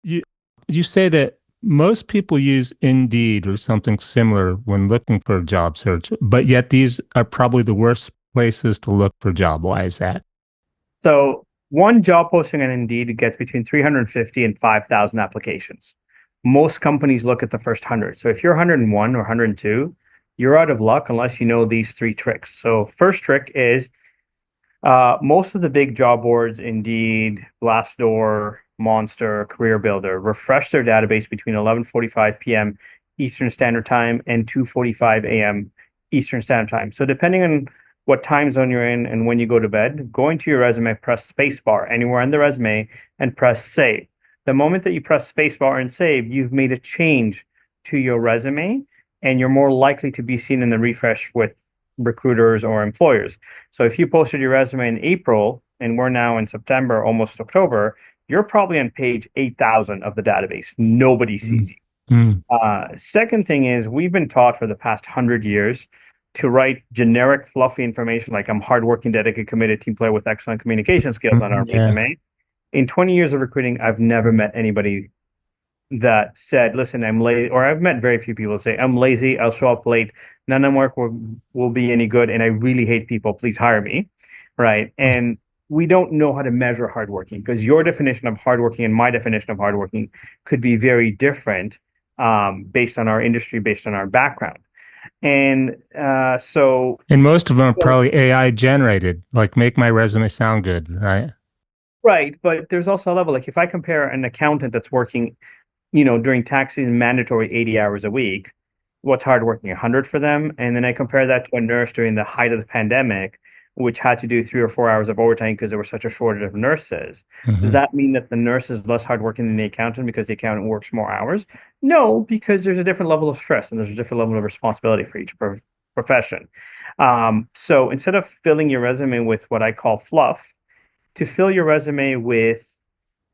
You you say that most people use Indeed or something similar when looking for a job search, but yet these are probably the worst places to look for a job. Why is that? So one job posting on Indeed gets between 350 and 5,000 applications. Most companies look at the first 100. So if you're 101 or 102, you're out of luck unless you know these three tricks. So first trick is most of the big job boards, Indeed, Glassdoor, Monster, Career Builder, refresh their database between 11:45 p.m. Eastern Standard Time and 2:45 a.m. Eastern Standard Time. So depending on what time zone you're in and when you go to bed, go into your resume, press spacebar anywhere on the resume, and press save. The moment that you press spacebar and save, you've made a change to your resume, and you're more likely to be seen in the refresh with recruiters or employers. So if you posted your resume in April and we're now in September, almost October, you're probably on page 8,000 of the database. Nobody sees Mm. you. Mm. Second thing is we've been taught for the past 100 years to write generic, fluffy information like I'm hardworking, dedicated, committed team player with excellent communication skills on our Yeah. resume. In 20 years of recruiting, I've never met anybody that said, listen, I'm lazy, or I've met very few people say, I'm lazy, I'll show up late, none of my work will be any good, and I really hate people, please hire me. Right. And we don't know how to measure hardworking because your definition of hardworking and my definition of hardworking could be very different based on our industry, based on our background. And And most of them are so, probably AI generated, like make my resume sound good, right? right. But there's also a level like if I compare an accountant that's working during tax season, mandatory 80 hours a week. What's hard working? 100 for them. And then I compare that to a nurse during the height of the pandemic, which had to do 3 or 4 hours of overtime because there was such a shortage of nurses. Does Hmm. that mean that the nurse is less hardworking than the accountant because the accountant works more hours? No, because there's a different level of stress and there's a different level of responsibility for each profession. So instead of filling your resume with what I call fluff, to fill your resume with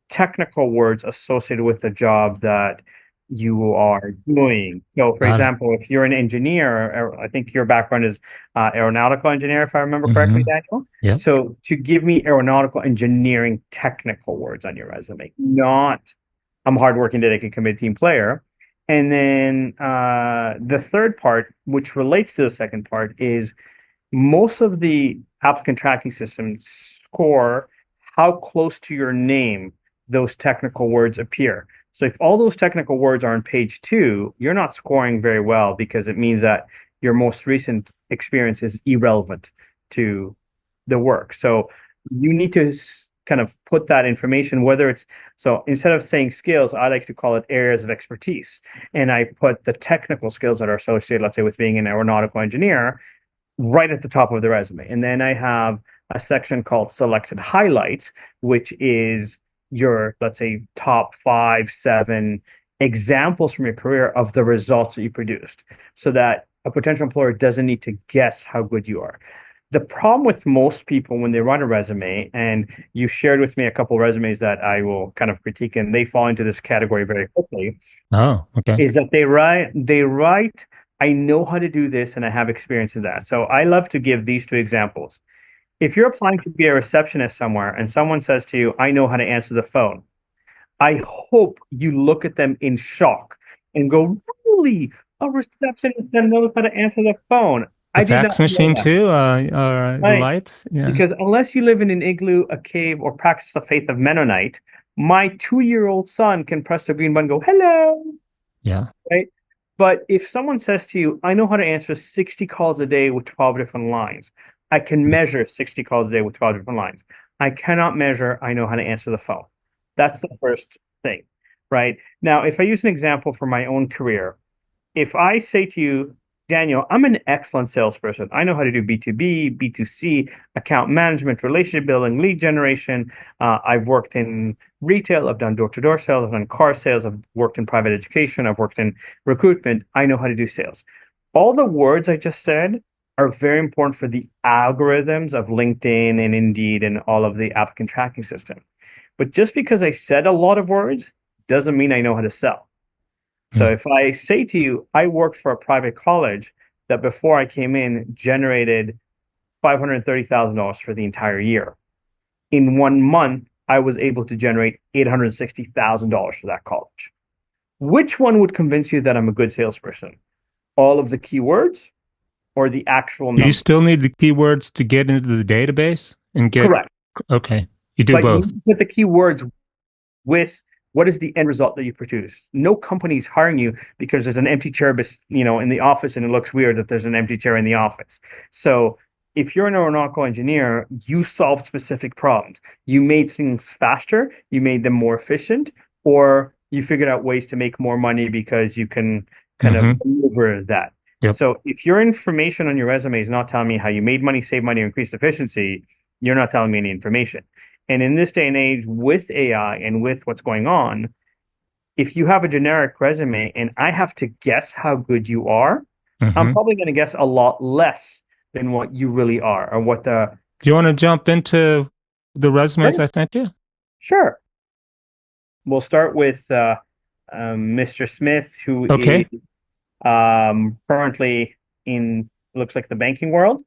technical words associated with the job that you are doing. So, for Got it. example, if you're an engineer, I think your background is aeronautical engineer, if I remember correctly, Hmm. Daniel. Yep. So, to give me aeronautical engineering technical words on your resume, not I'm hardworking, dedicated, committed team player. And then the third part, which relates to the second part, is most of the applicant tracking systems score how close to your name those technical words appear. So if all those technical words are on page two, you're not scoring very well because it means that your most recent experience is irrelevant to the work. So you need to kind of put that information, whether it's so instead of saying skills, I like to call it areas of expertise. And I put the technical skills that are associated, let's say, with being an aeronautical engineer right at the top of the resume. And then I have a section called selected highlights, which is your, let's say, top five, seven examples from your career of the results that you produced so that a potential employer doesn't need to guess how good you are. The problem with most people when they run a resume, and you shared with me a couple of resumes that I will kind of critique, and they fall into this category very quickly, Oh, okay. is that they write I know how to do this and I have experience in that. So I love to give these two examples. If you're applying to be a receptionist somewhere and someone says to you, I know how to answer the phone, I hope you look at them in shock and go, really? A receptionist that knows how to answer the phone? The I did not fax know machine that. too, the Right. lights. Yeah. Because unless you live in an igloo, a cave, or practice the faith of Mennonite, my 2-year-old son can press the green button and go, hello. Yeah. Right? But if someone says to you, I know how to answer 60 calls a day with 12 different lines, I can measure 60 calls a day with 12 different lines. I cannot measure, I know how to answer the phone. That's the first thing, right? Now, if I use an example from my own career, if I say to you, Daniel, I'm an excellent salesperson. I know how to do B2B, B2C, account management, relationship building, lead generation. I've worked in retail. I've done door-to-door sales. I've done car sales. I've worked in private education. I've worked in recruitment. I know how to do sales. All the words I just said are very important for the algorithms of LinkedIn and Indeed and all of the applicant tracking system. But just because I said a lot of words doesn't mean I know how to sell. So Mm. if I say to you, I worked for a private college that before I came in generated $530,000 for the entire year. In 1 month, I was able to generate $860,000 for that college. Which one would convince you that I'm a good salesperson? All of the keywords or the actual Do you number? still need the keywords to get into the database and get, Correct. okay, you do But you both. need to put the keywords with what is the end result that you produce. No company is hiring you because there's an empty chair, in the office, and it looks weird that there's an empty chair in the office. So if you're an aeronautical engineer, you solved specific problems. You made things faster, you made them more efficient, or you figured out ways to make more money because you can kind of Mm-hmm. deliver that. Yep. So if your information on your resume is not telling me how you made money, saved money, or increased efficiency, you're not telling me any information. And in this day and age, with AI and with what's going on, if you have a generic resume and I have to guess how good you are, I'm Mm-hmm. probably going to guess a lot less than what you really are or what the. Do you want to jump into the resumes Sure. I sent you? Sure. We'll start with Mr. Smith, who is Okay. currently in, looks like the banking world.